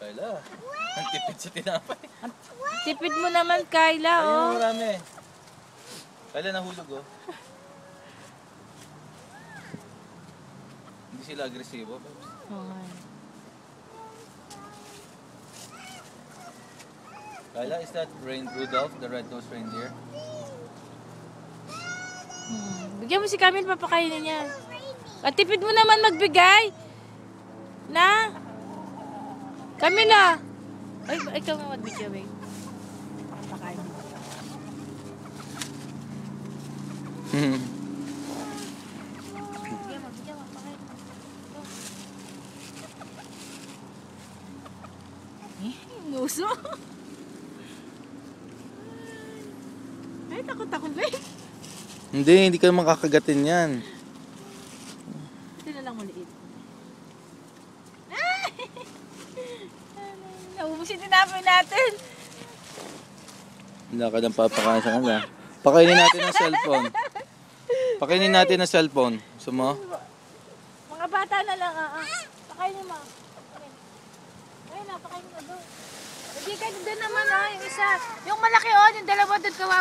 Kayla, ang tipid sa tinapay. Tipid mo naman, Kayla, Ayun, oh. marami. Kayla, nahulog, oh. Hindi sila agresibo. Okay. Kayla, is that Rudolph, the red-nosed reindeer? Bigyan mo si Camille, papakainin niya. At tipid mo naman magbigay. Na? Camila! Ay, ikaw nga magbigay, wait. Papakainin. Bigyan mo, papakainin. Muso. Ay, takot ako, babe. Hindi ka makakagatin yan. Ito na lang maliit. Naubos yung tinapay natin. Wala ka nang papakain sa kanila. Pakainin natin ang cellphone. Pakainin natin ang cellphone. Sumo? Mga bata na lang, pakainin mo. Ayun na, pakainin mo doon. Hindi ka doon naman, yung isa. Yung malaki, yung dalawa doon kawawa.